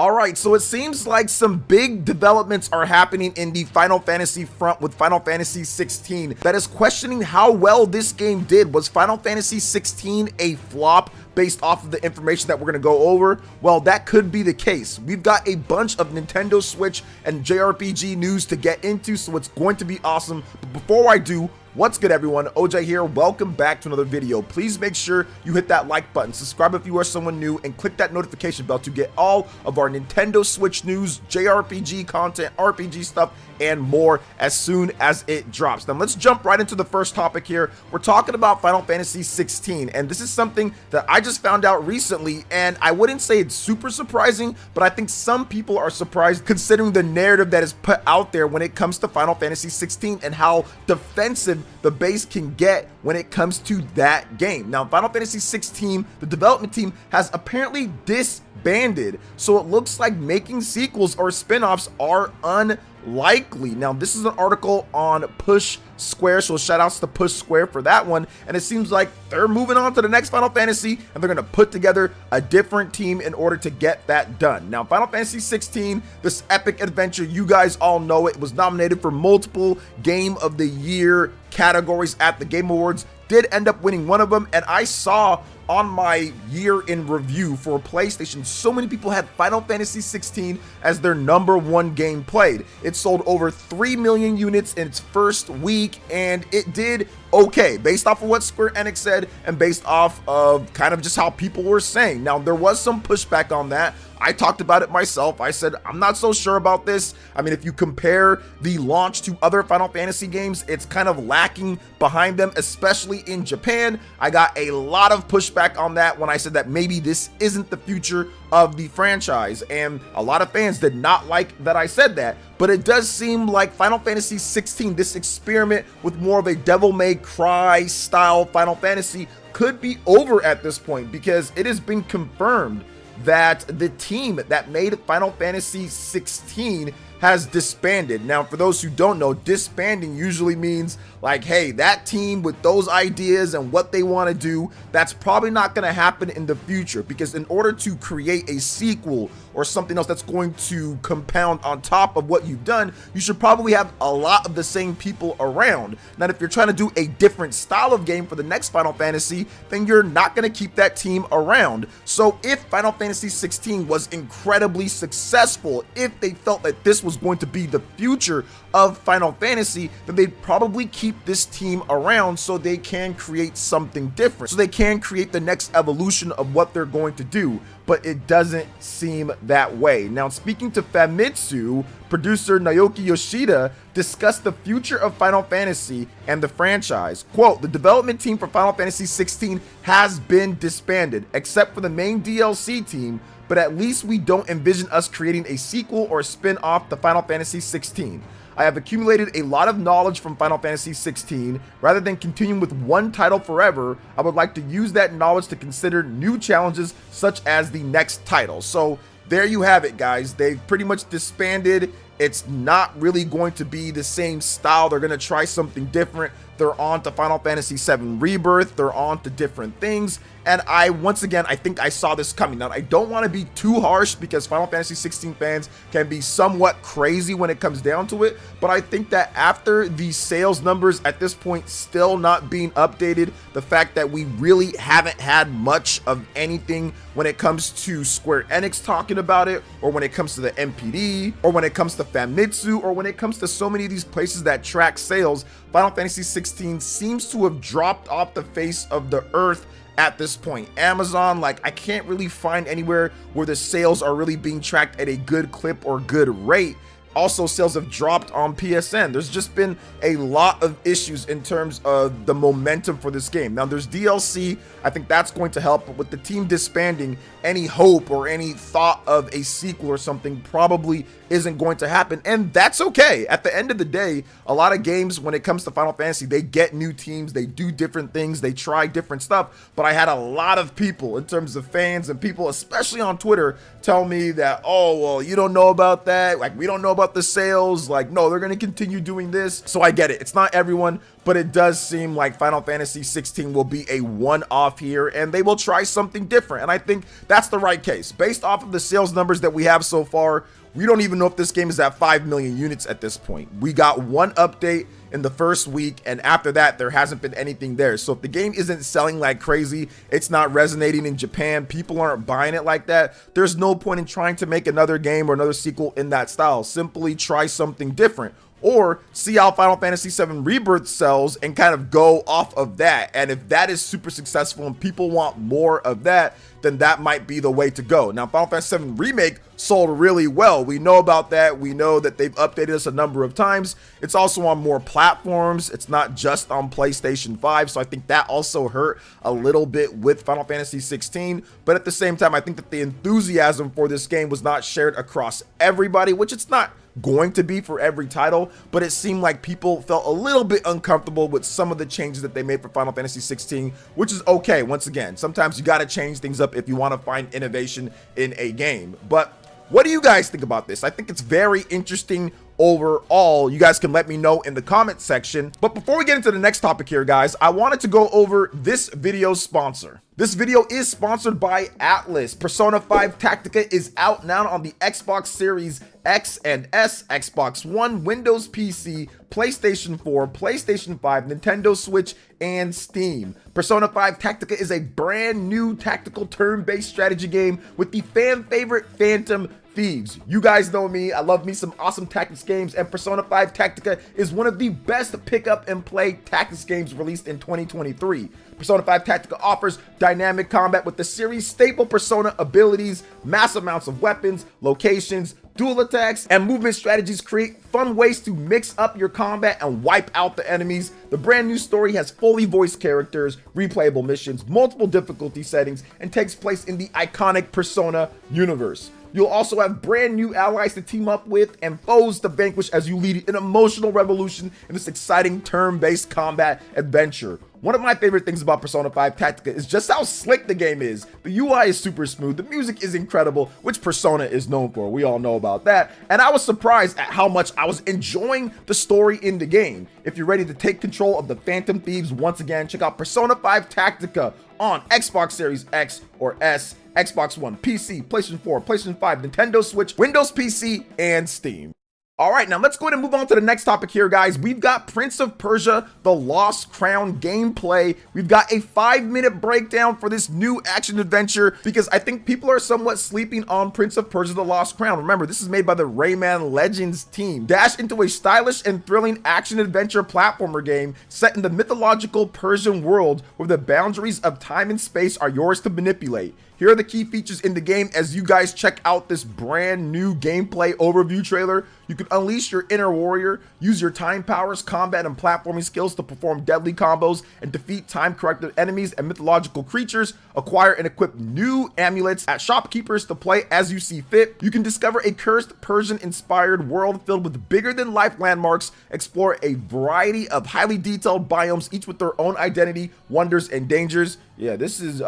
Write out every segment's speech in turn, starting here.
All right, so it seems like some big developments are happening in the Final Fantasy front with Final Fantasy 16 that is questioning how well this game did. Was Final Fantasy 16 a flop based off of the information that we're going to go over? Well, that could be the case. We've got a bunch of Nintendo Switch and JRPG news to get into, so it's going to be awesome. But before I do, what's good everyone, OJ here, welcome back to another video. Please make sure you hit that like button, subscribe if you are someone new, and click that notification bell to get all of our Nintendo Switch news, JRPG content, RPG stuff, and more as soon as it drops. Now let's jump right into the first topic here. We're talking about Final Fantasy 16, and this is something that I just found out recently, and I wouldn't say it's super surprising, but I think some people are surprised considering the narrative that is put out there when it comes to Final Fantasy 16 and how defensive the base can get when it comes to that game. Now, Final Fantasy 16, the development team has apparently disbanded, so it looks like making sequels or spin-offs are unlikely. Now, this is an article on Push Square, so shout outs to Push Square for that one, and it seems like they're moving on to the next Final Fantasy, and they're going to put together a different team in order to get that done. Now, Final Fantasy 16, this epic adventure, you guys all know it, was nominated for multiple Game of the Year categories at the Game Awards, did end up winning one of them, and I saw on my year in review for PlayStation, so many people had Final Fantasy 16 as their #1 game played. It sold over 3 million units in its first week, and it did okay based off of what Square Enix said and based off of kind of just how people were saying. Now, there was some pushback on that. I talked about it myself. I said, I'm not so sure about this. I mean, if you compare the launch to other Final Fantasy games, it's kind of lacking behind them, especially in Japan. I got a lot of pushback on that when I said that maybe this isn't the future of the franchise, and a lot of fans did not like that I said that. But it does seem like Final Fantasy 16, this experiment with more of a Devil May Cry style Final Fantasy, could be over at this point, because it has been confirmed that the team that made Final Fantasy 16 has disbanded. Now, for those who don't know, disbanding usually means like, hey, that team with those ideas and what they want to do, that's probably not going to happen in the future, because in order to create a sequel or something else that's going to compound on top of what you've done, you should probably have a lot of the same people around. Now, if you're trying to do a different style of game for the next Final Fantasy, then you're not going to keep that team around. So if Final Fantasy 16 was incredibly successful, if they felt that this was going to be the future of Final Fantasy, then they'd probably keep this team around so they can create something different, so they can create the next evolution of what they're going to do. But it doesn't seem that way. Now, speaking to Famitsu, producer Naoki Yoshida discussed the future of Final Fantasy and the franchise. Quote, the development team for Final Fantasy 16 has been disbanded, except for the main DLC team, but at least we don't envision us creating a sequel or spin-off to Final Fantasy 16. I have accumulated a lot of knowledge from Final Fantasy 16. Rather than continuing with one title forever, I would like to use that knowledge to consider new challenges such as the next title. So there you have it, guys. They've pretty much disbanded. It's not really going to be the same style. They're going to try something different. They're on to Final Fantasy VII Rebirth. They're on to different things. And once again, I think I saw this coming. Now, I don't want to be too harsh because Final Fantasy 16 fans can be somewhat crazy when it comes down to it. But I think that after the sales numbers at this point still not being updated, the fact that we really haven't had much of anything when it comes to Square Enix talking about it, or when it comes to the NPD, or when it comes to Famitsu, or when it comes to so many of these places that track sales, Final Fantasy 16 seems to have dropped off the face of the earth at this point. Amazon, like, I can't really find anywhere where the sales are really being tracked at a good clip or good rate. Also, sales have dropped on PSN. There's just been a lot of issues in terms of the momentum for this game. Now, there's DLC. I think that's going to help, but with the team disbanding, any hope or any thought of a sequel or something probably isn't going to happen, and that's okay. At the end of the day, a lot of games, when it comes to Final Fantasy, they get new teams, they do different things, they try different stuff, but I had a lot of people, in terms of fans and people, especially on Twitter, tell me that, oh, well, you don't know about that, like, we don't know about the sales, like, no, they're going to continue doing this. So I get it. It's not everyone, but it does seem like Final Fantasy 16 will be a one-off here, and they will try something different. And I think that's the right case. Based off of the sales numbers that we have so far, we don't even know if this game is at 5 million units at this point. We got one update in the first week, and after that there hasn't been anything there. So if the game isn't selling like crazy, it's not resonating in Japan, people aren't buying it like that, there's no point in trying to make another game or another sequel in that style. Simply try something different, or see how Final Fantasy VII Rebirth sells and kind of go off of that. And if that is super successful and people want more of that, then that might be the way to go. Now, Final Fantasy VII Remake sold really well. We know about that. We know that they've updated us a number of times. It's also on more platforms. It's not just on PlayStation 5. So I think that also hurt a little bit with Final Fantasy 16. But at the same time, I think that the enthusiasm for this game was not shared across everybody, which it's not going to be for every title, but it seemed like people felt a little bit uncomfortable with some of the changes that they made for Final Fantasy 16, which is okay. Once again, sometimes you got to change things up if you want to find innovation in a game. But what do you guys think about this? I think it's very interesting overall. You guys can let me know in the comment section. But before we get into the next topic here, guys, I wanted to go over this video's sponsor. This video is sponsored by Atlus. Persona 5 Tactica is out now on the Xbox Series X and S, Xbox One, Windows PC, PlayStation 4, PlayStation 5, Nintendo Switch, and Steam. Persona 5 Tactica is a brand new tactical turn-based strategy game with the fan favorite Phantom Thieves. You guys know me, I love me some awesome tactics games, and Persona 5 Tactica is one of the best pick up and play tactics games released in 2023. Persona 5 Tactica offers dynamic combat with the series' staple Persona abilities, mass amounts of weapons, locations, dual attacks, and movement strategies create fun ways to mix up your combat and wipe out the enemies. The brand new story has fully voiced characters, replayable missions, multiple difficulty settings, and takes place in the iconic Persona universe. You'll also have brand new allies to team up with and foes to vanquish as you lead an emotional revolution in this exciting turn-based combat adventure. One of my favorite things about Persona 5 Tactica is just how slick the game is. The UI is super smooth, the music is incredible, which Persona is known for, we all know about that, and I was surprised at how much I was enjoying the story in the game. If you're ready to take control of the Phantom Thieves once again, check out Persona 5 Tactica on Xbox Series X or S, Xbox One, PC, PlayStation 4, PlayStation 5, Nintendo Switch, Windows PC, and Steam. All right, now let's go ahead and move on to the next topic here, guys. We've got Prince of Persia, The Lost Crown gameplay. We've got a 5-minute breakdown for this new action adventure because I think people are somewhat sleeping on Prince of Persia, The Lost Crown. Remember, this is made by the Rayman Legends team. Dash into a stylish and thrilling action adventure platformer game set in the mythological Persian world where the boundaries of time and space are yours to manipulate. Here are the key features in the game as you guys check out this brand new gameplay overview trailer. You can unleash your inner warrior, use your time powers, combat, and platforming skills to perform deadly combos and defeat time-corrected enemies and mythological creatures, acquire and equip new amulets at shopkeepers to play as you see fit. You can discover a cursed Persian-inspired world filled with bigger-than-life landmarks, explore a variety of highly detailed biomes, each with their own identity, wonders, and dangers. Yeah, this is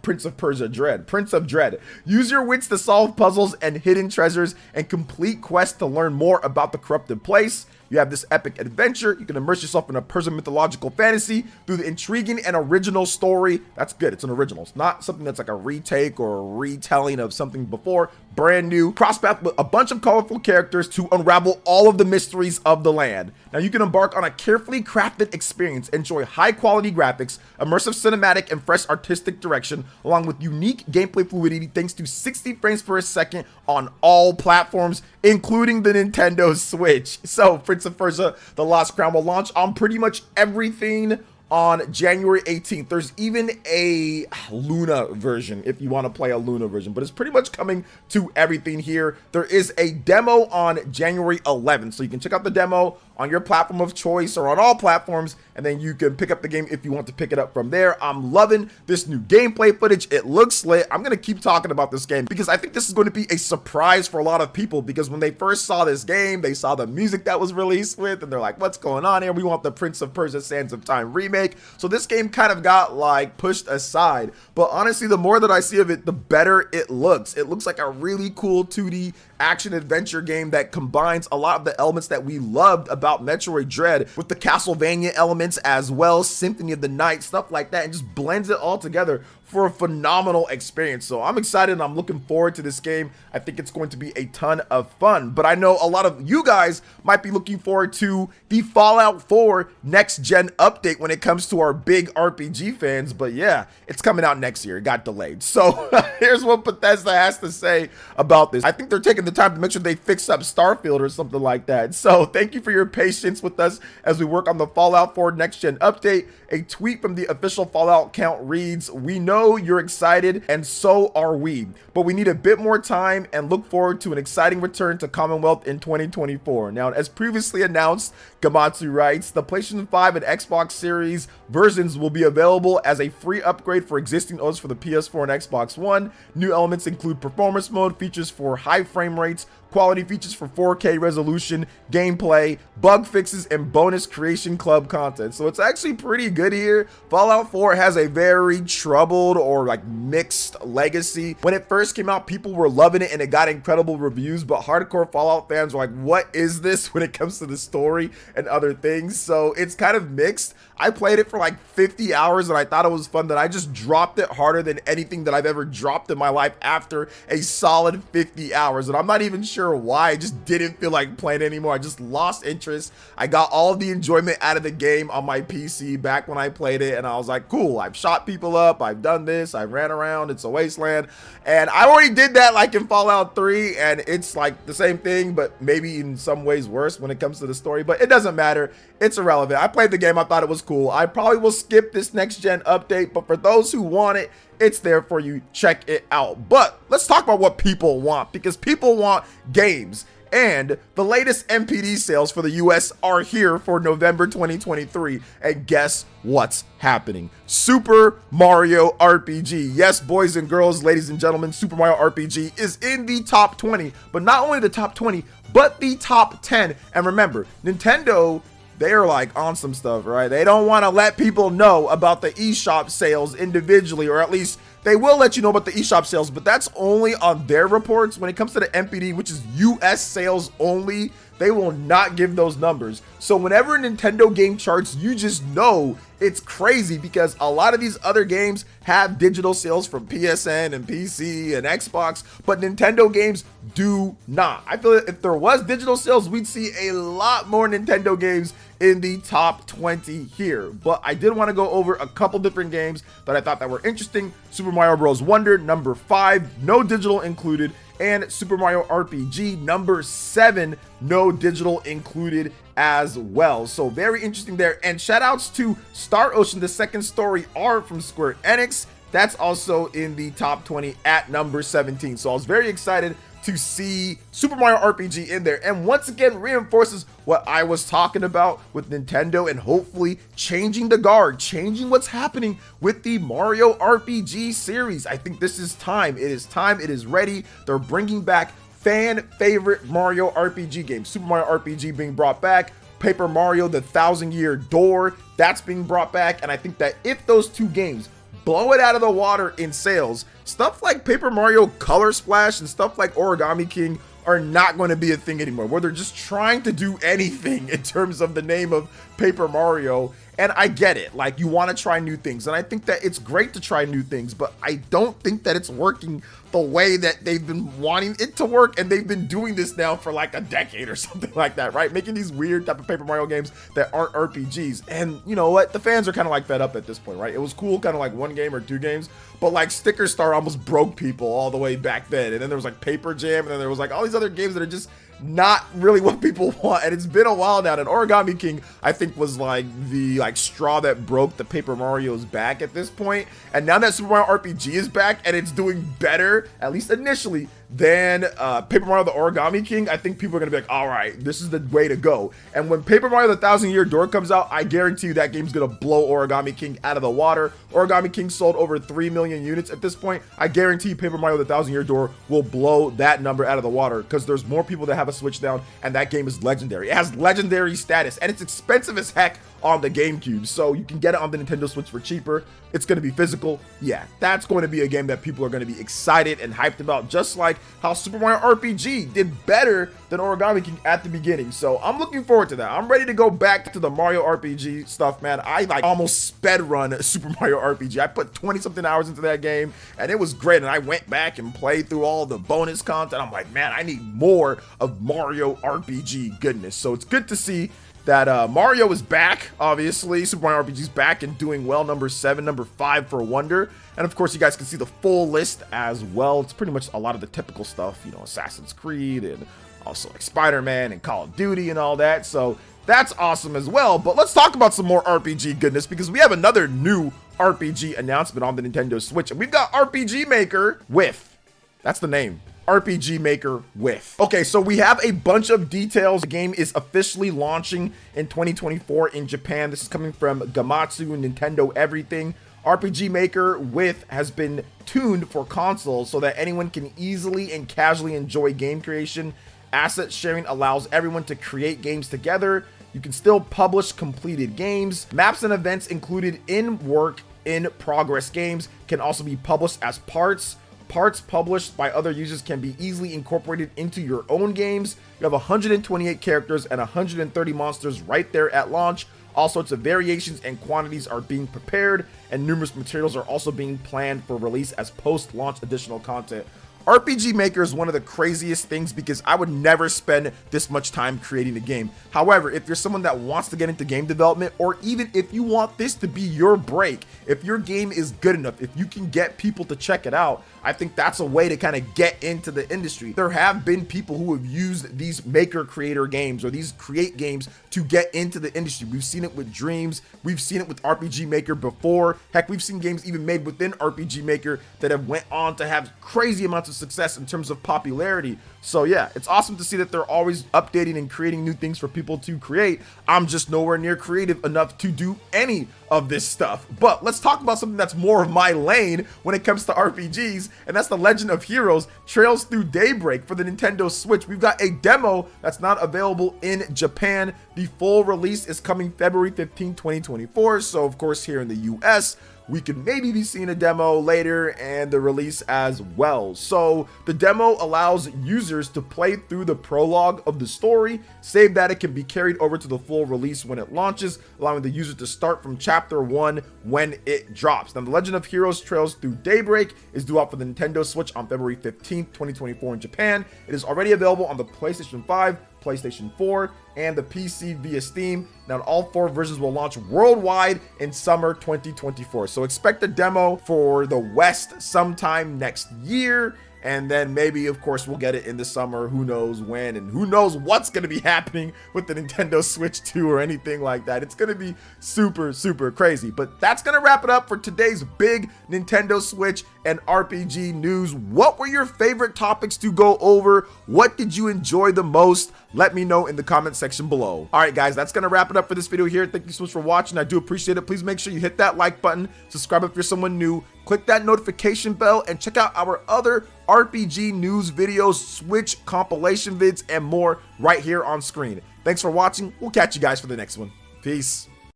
Prince of Persia Dread. Prince of Dread. Use your wits to solve puzzles and hidden treasures and complete quests to learn more about the corrupted place. You have this epic adventure. You can immerse yourself in a Persian mythological fantasy through the intriguing and original story. That's good. It's an original. It's not something that's like a retake or a retelling of something before. Brand new. Cross-path with a bunch of colorful characters to unravel all of the mysteries of the land. Now you can embark on a carefully crafted experience, enjoy high-quality graphics, immersive cinematic, and fresh artistic direction, along with unique gameplay fluidity thanks to 60 frames per second on all platforms, including the Nintendo Switch. So Prince of Persia, The Lost Crown will launch on pretty much everything on January 18th. There's even a Luna version if you want to play a Luna version, but it's pretty much coming to everything here. There is a demo on January 11th, so you can check out the demo on your platform of choice or on all platforms, and then you can pick up the game if you want to pick it up from there. I'm loving this new gameplay footage. It looks lit. I'm going to keep talking about this game because I think this is going to be a surprise for a lot of people, because when they first saw this game, they saw the music that was released with, and they're like, what's going on here? We want the Prince of Persia Sands of Time remake. So this game kind of got like pushed aside, but honestly, the more that I see of it, the better it looks. It looks like a really cool 2D action adventure game that combines a lot of the elements that we loved about about Metroid Dread with the Castlevania elements as well, Symphony of the Night, stuff like that, and just blends it all together for a phenomenal experience. So I'm excited and I'm looking forward to this game. I think it's going to be a ton of fun, but I know a lot of you guys might be looking forward to the Fallout 4 next gen update when it comes to our big RPG fans. But yeah, it's coming out next year. It got delayed. So here's what Bethesda has to say about this. I think they're taking the time to make sure they fix up Starfield or something like that. So thank you for your patience with us as we work on the Fallout 4 next gen update. A tweet from the official Fallout account reads, "We know you're excited and so are we, but we need a bit more time and look forward to an exciting return to Commonwealth in 2024. Now, as previously announced," Gematsu writes, "the PlayStation 5 and Xbox Series versions will be available as a free upgrade for existing owners for the PS4 and Xbox One. New elements include performance mode, features for high frame rates, quality features for 4K resolution, gameplay, bug fixes, and bonus Creation Club content." So it's actually pretty good here. Fallout 4 has a very troubled or like mixed legacy. When it first came out, people were loving it and it got incredible reviews, but hardcore Fallout fans were like, what is this when it comes to the story and other things? So it's kind of mixed. I played it for like 50 hours and I thought it was fun. That I just dropped it harder than anything that I've ever dropped in my life after a solid 50 hours. And I'm not even sure why. I just didn't feel like playing anymore. I just lost interest. I got all of the enjoyment out of the game on my PC back when I played it, and I was like, cool, I've shot people up, I've done this, I've ran around, it's a wasteland. And I already did that like in Fallout 3, and it's like the same thing, but maybe in some ways worse when it comes to the story, but it doesn't matter. It's irrelevant. I played the game, I thought it was cool. I probably will skip this next gen update, but for those who want it, it's there for you. Check it out. But let's talk about what people want, because people want games. And the latest NPD sales for the US are here for November 2023. And guess what's happening? Super Mario RPG. Yes, boys and girls, ladies and gentlemen, Super Mario RPG is in the top 20. But not only the top 20, but the top 10. And remember, Nintendo, they're like on some stuff, right? They don't want to let people know about the eShop sales individually, or at least they will let you know about the eShop sales, but that's only on their reports. When it comes to the NPD, which is US sales only, they will not give those numbers. So whenever a Nintendo game charts, you just know it's crazy, because a lot of these other games have digital sales from PSN and PC and Xbox, but Nintendo games do not. I feel that if there was digital sales, we'd see a lot more Nintendo games in the top 20 here. But I did want to go over a couple different games that I thought that were interesting. Super Mario Bros. Wonder, number 5, no digital included. And Super Mario RPG number 7, no digital included as well. So very interesting there. And shout outs to Star Ocean, the second story art from Square Enix. That's also in the top 20 at number 17. So I was very excited to see Super Mario RPG in there, and once again reinforces what I was talking about with Nintendo and hopefully changing the guard, changing what's happening with the Mario RPG series. I think this is time. It is time. It is ready. They're bringing back fan favorite Mario RPG games. Super Mario RPG being brought back. Paper Mario, the 1,000-Year Door, that's being brought back. And I think that if those two games blow it out of the water in sales, stuff like Paper Mario Color Splash and stuff like Origami King are not going to be a thing anymore, where they're just trying to do anything in terms of the name of Paper Mario. And I get it, like, you want to try new things, and I think that it's great to try new things, but I don't think that it's working the way that they've been wanting it to work, and they've been doing this now for like a decade or something like that, right? Making these weird type of Paper Mario games that aren't RPGs. And you know what? The fans are kind of like fed up at this point, right? It was cool kind of like one game or two games, but like Sticker Star almost broke people all the way back then, and then there was like Paper Jam, and then there was like all these other games that are just not really what people want. And it's been a while now, and Origami King, I think, was like the straw that broke the Paper Mario's back at this point. And now that Super Mario RPG is back and it's doing better, at least initially, than Paper Mario the Origami King, I think people are gonna be like, all right, this is the way to go. And when Paper Mario the 1,000-Year Door comes out, I guarantee you that game's gonna blow Origami King out of the water. Origami King sold over 3 million units at this point. I guarantee Paper Mario the 1,000-Year Door will blow that number out of the water, because there's more people that have a Switch down, and that game is legendary. It has legendary status, and it's expensive as heck on the GameCube, so you can get it on the Nintendo Switch for cheaper. It's going to be physical. Yeah, that's going to be a game that people are going to be excited and hyped about, just like like how Super Mario RPG did better than Origami King at the beginning. So I'm looking forward to that. I'm ready to go back to the Mario RPG stuff, man. I like almost sped run Super Mario RPG. I put 20 something hours into that game and it was great. And I went back and played through all the bonus content. I'm like, man, I need more of Mario RPG goodness. So it's good to see that Mario is back, obviously. Super Mario RPG is back and doing well. Number 7, number 5 for Wonder. And of course, you guys can see the full list as well. It's pretty much a lot of the typical stuff, you know, Assassin's Creed and also like Spider-Man and Call of Duty and all that. So that's awesome as well. But let's talk about some more RPG goodness because we have another new RPG announcement on the Nintendo Switch. And we've got RPG Maker with, that's the name, RPG Maker with. Okay, so we have a bunch of details. The game is officially launching in 2024 in Japan. This is coming from Gematsu, Nintendo Everything. RPG Maker with has been tuned for consoles so that anyone can easily and casually enjoy game creation. Asset sharing allows everyone to create games together. You can still publish completed games. Maps and events included in work in progress games can also be published as parts. Parts published by other users can be easily incorporated into your own games. You have 128 characters and 130 monsters right there at launch. All sorts of variations and quantities are being prepared, and numerous materials are also being planned for release as post-launch additional content. RPG Maker is one of the craziest things because I would never spend this much time creating a game. However, if you're someone that wants to get into game development, or even if you want this to be your break, if your game is good enough, if you can get people to check it out, I think that's a way to kind of get into the industry. There have been people who have used these maker creator games or these create games to get into the industry. We've seen it with Dreams. We've seen it with RPG Maker before. Heck, we've seen games even made within RPG Maker that have went on to have crazy amounts of success in terms of popularity. So yeah, it's awesome to see that they're always updating and creating new things for people to create. I'm just nowhere near creative enough to do any of this stuff. But let's talk about something that's more of my lane when it comes to RPGs, and that's The Legend of Heroes Trails Through Daybreak for the Nintendo Switch. We've got a demo that's not available in Japan. The full release is coming February 15, 2024. So of course here in the US, we could maybe be seeing a demo later and the release as well. So the demo allows users to play through the prologue of the story, save that it can be carried over to the full release when it launches, allowing the user to start from chapter 1 when it drops. Now, The Legend of Heroes Trails Through Daybreak is due out for the Nintendo Switch on February 15th, 2024 in Japan. It is already available on the PlayStation 5, PlayStation 4, and the PC via Steam. Now, all 4 versions will launch worldwide in summer 2024. So expect a demo for the West sometime next year. And then maybe, of course, we'll get it in the summer. Who knows when and who knows what's going to be happening with the Nintendo Switch 2 or anything like that. It's going to be super, super crazy. But that's going to wrap it up for today's big Nintendo Switch and RPG news. What were your favorite topics to go over? What did you enjoy the most? Let me know in the comment section below. All right, guys, that's going to wrap it up for this video here. Thank you so much for watching. I do appreciate it. Please make sure you hit that like button, subscribe if you're someone new, click that notification bell, and check out our other RPG news videos, Switch compilation vids, and more right here on screen. Thanks for watching. We'll catch you guys for the next one. Peace.